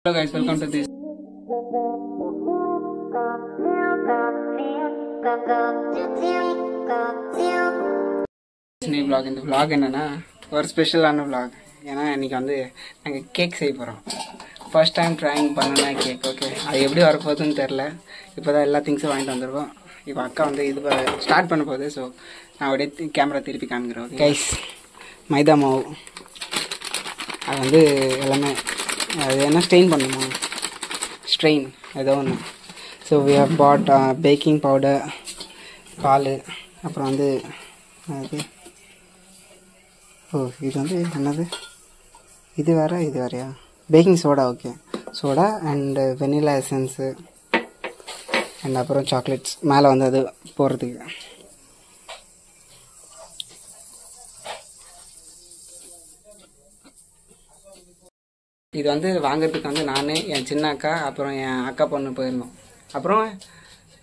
Hello guys, welcome to this new vlog. இந்த vlog என்னன்னா ஒரு ஸ்பெஷலான vlog. ஏன்னா இன்னைக்கு வந்து நாங்க கேக் செய்ய போறோம். ஃபர்ஸ்ட் டைம் ட்ரைங் பண்ணனா கேக். ஓகே, அது எப்படி வர போகுதுன்னு தெரியல. இப்போதான் எல்லா திங்ஸும் வாங்கிட்டு வந்திருக்கோம். இப்போ அக்கா வந்து இது ஸ்டார்ட் பண்ண போகுது. ஸோ நான் அப்படியே கேமரா திருப்பி காமிக்கிறேன். கைஸ், மைதா மாவு அது வந்து எல்லாமே அது என்ன ஸ்ட்ரெயின் பண்ணுமா, ஸ்ட்ரெயின் ஏதோ ஒன்று. So we have put baking powder, பால், அப்புறம் வந்து அது இது வந்து என்னது, இது வேறு இது வேறையா, baking soda. Okay, soda and vanilla essence and அப்புறம் சாக்லேட்ஸ் மேலே வந்து அது போடுறதுக்கு. இது வந்து வாங்கிறதுக்கு வந்து நான், என் சின்ன அக்கா, அப்புறம் என் அக்கா பொண்ணு போயிருந்தோம். அப்புறம்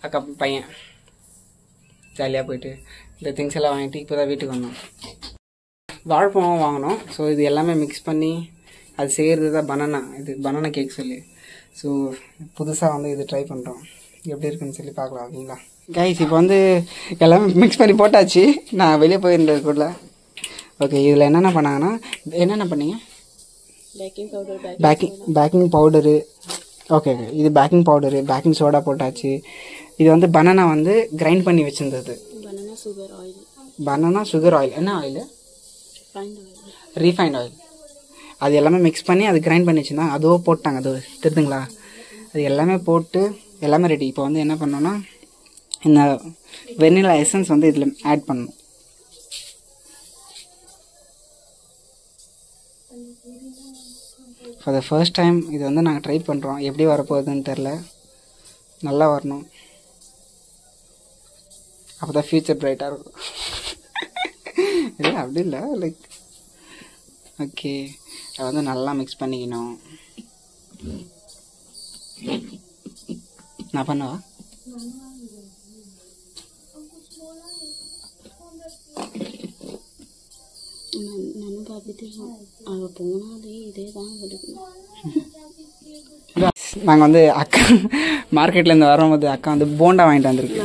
அக்கா பையன் ஜாலியாக போயிட்டு இந்த திங்ஸ் எல்லாம் வாங்கிட்டு இப்போ தான் வீட்டுக்கு வந்தோம். வாழைப்பழம் வாங்கினோம். ஸோ இது எல்லாமே மிக்ஸ் பண்ணி அது செய்கிறது தான் பனானா. இது பனானா கேக் சொல்லி. ஸோ புதுசாக வந்து இது ட்ரை பண்ணுறோம், எப்படி இருக்குன்னு சொல்லி பார்க்கலாம். ஓகேங்களா கைஸ், இப்போ வந்து எல்லாமே மிக்ஸ் பண்ணி போட்டாச்சு. நான் வெளியே போயிருந்தது கூட. ஓகே, இதில் என்னென்ன பண்ணாங்கன்னா, என்னென்ன பண்ணீங்க? Baking powder. ஓகே, இது பேக்கிங் பவுடரு, பேக்கிங் சோடா போட்டாச்சு. இது வந்து பனானா வந்து கிரைண்ட் பண்ணி வச்சுருந்தது. Banana sugar oil. என்ன ஆயில்? Refined oil. அது எல்லாமே மிக்ஸ் பண்ணி அது கிரைண்ட் பண்ணி வச்சுருந்தாங்க. அதுவும் போட்டாங்க. அது தெரியுதுங்களா? அது எல்லாமே போட்டு எல்லாமே ரெடி. இப்போ வந்து என்ன பண்ணோன்னா, இந்த வெனிலா எசன்ஸ் வந்து இதில் ஆட் பண்ணணும். ஃபார் த ஃபர்ஸ்ட் டைம் இது வந்து நாங்கள் ட்ரை பண்ணுறோம். எப்படி வரப்போகுதுன்னு தெரில. நல்லா வரணும், அப்போ தான் ஃப்யூச்சர் பிரைட்டாக இருக்கும். இல்லை அப்படி இல்லை, லைக் ஓகே, அதை வந்து நல்லா மிக்ஸ் பண்ணிக்கணும். நான் பண்ணவா? நாங்கள் வந்து அக்கா மார்க்கெட்லேருந்து வரும்போது அக்கா வந்து போண்டா வாங்கிட்டு வந்திருக்கு.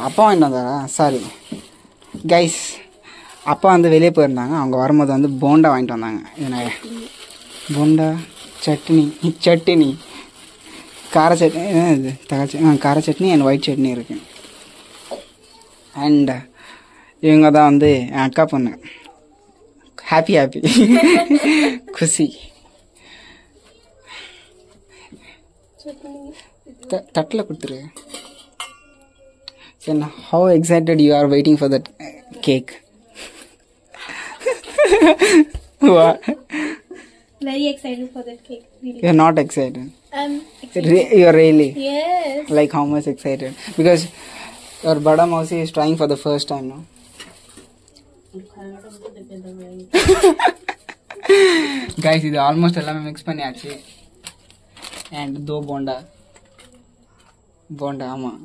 அப்பா வாங்கிட்டு வந்தாரா? சாரி கைஸ், அப்பா வந்து வெளியே போயிருந்தாங்க. அவங்க வரும்போது வந்து போண்டா வாங்கிட்டு வந்தாங்க. இதனால போண்டா, சட்னி, கார சட்னி, இது தக்காளி கார சட்னி அண்ட் ஒயிட் சட்னி இருக்கு. அண்ட் இவங்க தான் வந்து என் அக்கா பொண்ணு. ஹாப்பி குஷி. தட்டில் கொடுத்துரு. சரி, how excited you are waiting for that cake? What? Very excited for that cake. Really. You're not excited. I'm excited. You're really? Yes. Like how much excited? Because your Bada Mausi is trying for the first time, no? Guys, இது almost எல்லாமே mix பண்ணியாச்சு. And தோ போண்டா. ஆமாம்,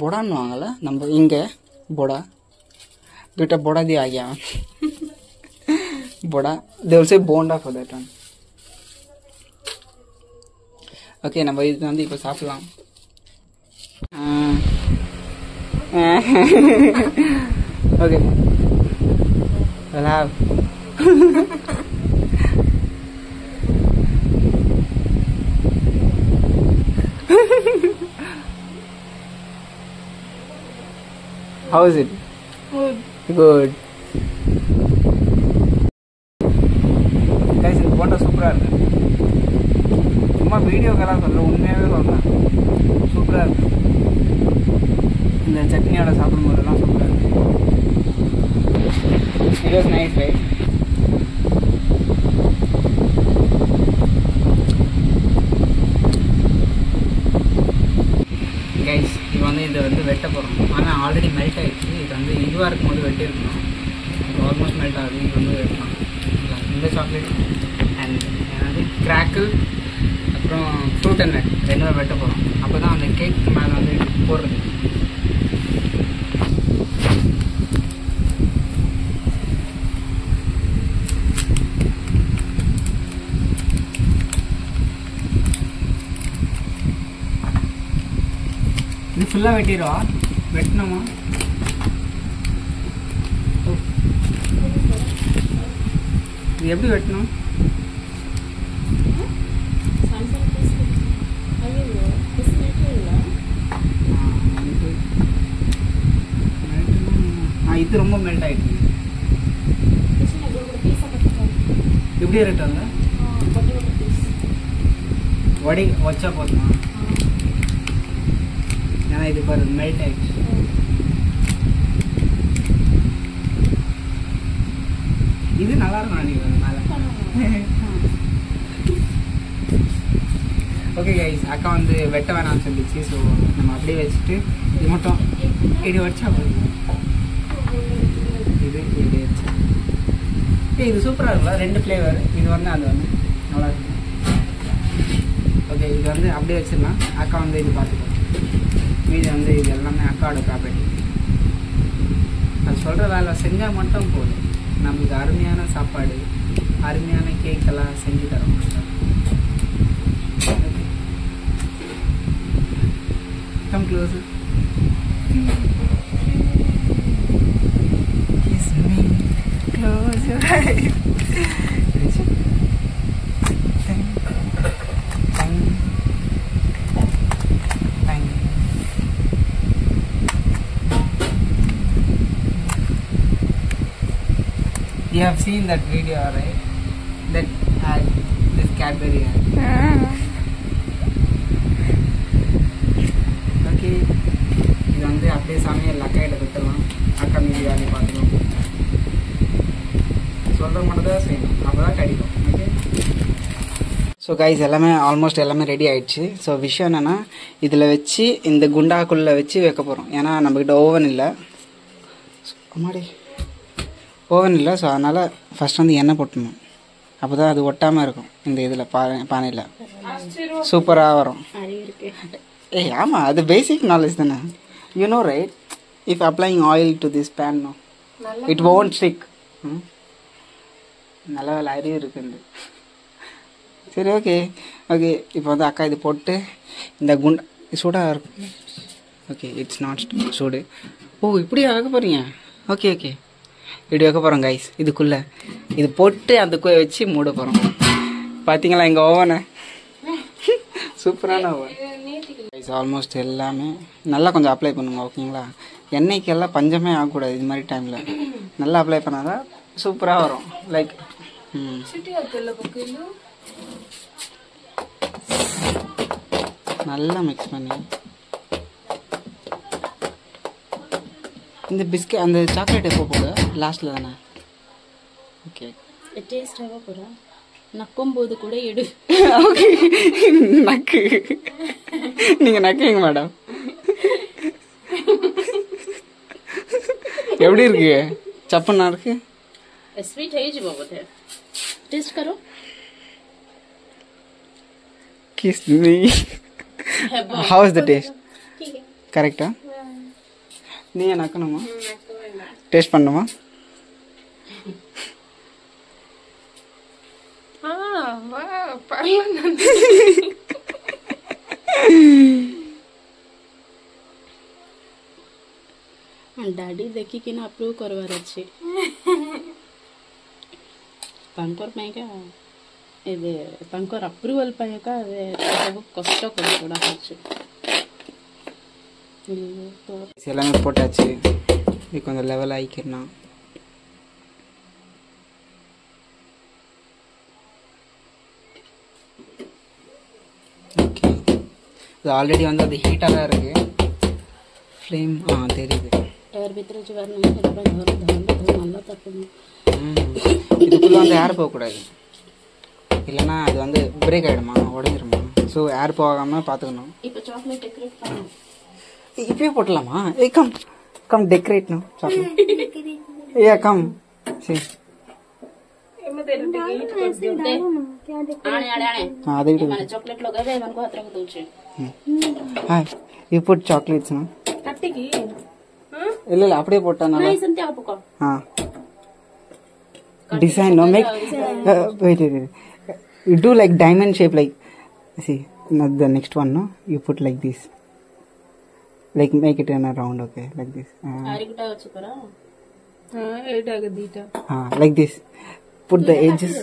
போடான்னு வாங்கல நம்ம இங்கே. போடா बेटा बोड़ा दिया आ गया. बोड़ा, they will say bonda for that one. Okay, நம்ம இது வந்து இப்போ சாப்பிடலாம். Okay, we'll have how is it? Good. Guys, இந்த போண்டா சூப்பராக இருக்கு. சும்மா வீடியோக்கெல்லாம் சொல்ல, உண்மையாகவே சொல்கிறேன், சூப்பராக இருக்கு. இந்த சட்னியோட சாப்பிடும் போதெல்லாம் சூப்பராக இருக்கு. It was nice, right? Guys, இது வந்து இதை வந்து வெட்ட போகிறோம். ஆனால் ஆல்ரெடி மெல்ட் ஆகிடுச்சு. இது வந்து இதுவாக இருக்கும்போது வெட்டி இருக்கணும். இப்போ ஆல்மோஸ்ட் மெல்ட் ஆகுது. இது வந்து வெட்டலாம். இந்த சாக்லேட் அண்ட் என்னது கிராக்கிள், அப்புறம் ஃப்ரூட் அண்ட் நட் ரெண்டுமே வெட்ட போகிறோம். அப்போ தான் அந்த கேக் மேலே வந்து போடுறது. ஃபுல்லாக வெட்டிடுவா. வெட்டணுமா? இது எப்படி வெட்டணும்? இது ரொம்ப மெல்ட் ஆயிடுச்சு. இப்படியே ரெட்டாங்க வடி வச்சா போதுமா? ஏன்னா இது பாரு மெல்ட் ஆயிடுச்சு. இது நல்லா இருக்கும் நினைக்கிறேன் மேலே. ஓகே கைஸ், அக்கா வந்து வெட்ட வேணாம்னு சொல்லிச்சு. ஸோ நம்ம அப்படியே வச்சுட்டு இது மட்டும் இது வச்சா போதும். இது இப்படி வச்சு இது சூப்பராக இருக்குல்ல, 2 ஃப்ளேவர். இது ஒன்று அது ஒன்று நல்லா இருக்கும். ஓகே, இது வந்து அப்படியே வச்சிடலாம். அக்கா வந்து இது பார்த்துக்கோ. மீதி வந்து இது எல்லாமே அக்காவோட ப்ராப்பர்ட்டி. அது சொல்கிற வேலை செஞ்சால் மட்டும் போதும். நம்மளுக்கு அருமையான சாப்பாடு, அருமையான கேக் எல்லாம் செஞ்சு தரோம். Come close. Kiss me, close your eyes. You have seen that video, right? That ad, this Cadbury ad. Okay. இது வந்து அப்படியே சமையல் அக்காயிட்ட கொடுத்துடலாம். அக்கா மீதி வேலையை பார்த்துக்கணும். சொல்கிற மட்டும் தான் செய்யணும், அப்போ தான் கிடைக்கும். ஓகே. ஸோ கைஸ், ஆல்மோஸ்ட் எல்லாமே ரெடி ஆயிடுச்சு. ஸோ விஷயம் என்னென்னா, இதில் வச்சு இந்த குண்டாக்குள்ளே வச்சு வைக்க போகிறோம். ஏன்னா நம்மக்கிட்ட ஓவன் இல்லை. ஓவன் இல்லை. ஸோ அதனால் ஃபஸ்ட் வந்து எண்ணெய் போட்டணும். அப்போ தான் அது ஒட்டாமல் இருக்கும். இந்த இதில் பானையில் சூப்பராக வரும். ஏய் ஆமாம், அது பேசிக் நாலேஜ் தானே. You know right? If applying oil to this pan, no it won't stick. நல்ல வேலை அறிவு இருக்குது. சரி, ஓகே ஓகே. இப்போ வந்து அக்கா இது போட்டு இந்த குண்டா சூடாக இருக்கும். ஓகே, இட்ஸ் நாட் சூடு. ஓ, இப்படி வைக்க போகிறீங்க? ஓகே ஓகே, இப்படி வைக்க போகிறோம் கைஸ். இதுக்குள்ளே இது போட்டு அந்த வச்சு மூட போகிறோம். பார்த்தீங்களா எங்கள் ஓவனை? சூப்பரான ஓவன் கைஸ். ஆல்மோஸ்ட் எல்லாமே நல்லா கொஞ்சம் அப்ளை பண்ணுங்க, ஓகேங்களா? எண்ணெய்க்கெல்லாம் பஞ்சமே ஆகக்கூடாது. இது மாதிரி டைமில் நல்லா அப்ளை பண்ணாதான் சூப்பராக வரும். லைக் நல்லா மிக்ஸ் பண்ணி இந்த பிஸ்கட் அந்த சாக்லேட் எப்போ போட லாஸ்ட்டில் தானே? ஓகே, டேஸ்டாக போகிறோம். நக்கும்போது கூட எடு. ஓகே, நக்கு நீங்கள் நக்குங்க மேடம். எப்படி இருக்கு? சப்புன்னா இருக்கு. स्वीट है जी बहुत है. टेस्ट करो. Kiss me. How is the taste? ठीक है. கரெக்டா? நீ நக்கணுமா? டேஸ்ட் பண்ணுமா? வா பண்ணலாம். ଡାଡି ଦେଖିକିନା ଆପ୍ରୁଭ୍ କରିବାର ଅଛି. ତାଙ୍କର ପାଇଁକା ଏବେ ତାଙ୍କର ଆପ୍ରୁଭାଲ୍ ପାଇଁକା ଏବେ ସବୁ କଷ୍ଟ କରିପଡ଼ା ହେଉଛି. எல்லாமே போட்டாச்சு. இது கொஞ்சம் லெவல் ஆகிக்கிறேன். ஓகே, இது ஆல்ரெடி வந்து அது ஹீட்டாக தான் இருக்குது. ஃப்ளேம் தெரியுது. ஏர் ଭିତରେ ଯିବାର ନାହିଁ. ସେଥିପାଇଁ ଧର ଭଲ ତପணும். இதுக்குள்ளே வந்து ஏர் போகக்கூடாது, இல்லைன்னா அது வந்து பிரேக் ஆகிடுமா, உடஞ்சிருமா. ஸோ ஏர் போகாமல் பார்த்துக்கணும். இப்போ சாக்லேட் டெக்கரேட் பண்ணணும். இப்பயே போட்டலாமா? ஏய் come come decorate no chocolate. ஏ கம் சரி అదే చాక్లెట్ లగావే మనకు హత్రకు దూచే. హాయ్ యు పుట్ చాక్లెట్స్ నా కట్టికి இல்ல இல்ல அப்படியே போட்டானா நைஸ் அந்த ஆப்புக்கோ. Design no make wait you do like diamond shape like see not the next one no you put like this like make it in a round, okay, like this. அரிக்கிட்டா வச்சுக்கறா Like this. Put the edges.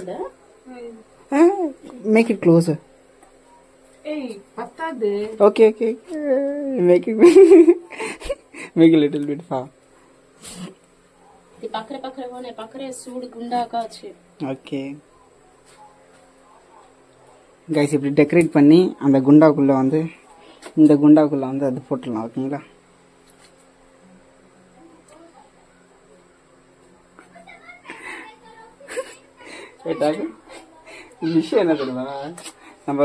Make it closer. Okay. Make it make a little bit far. பக்கரே போனே பக்கரே சூடு குண்டாக்கா ஆச்சு. Okay. Guys, இப்படி decorate பண்ணி அந்த குண்டாக்குள்ள வந்து இந்த குண்டாக்குள்ள வந்து அது போட்டுடலாம், ஓகேங்களா? விஷயம் என்ன தெரியுமா, நம்ம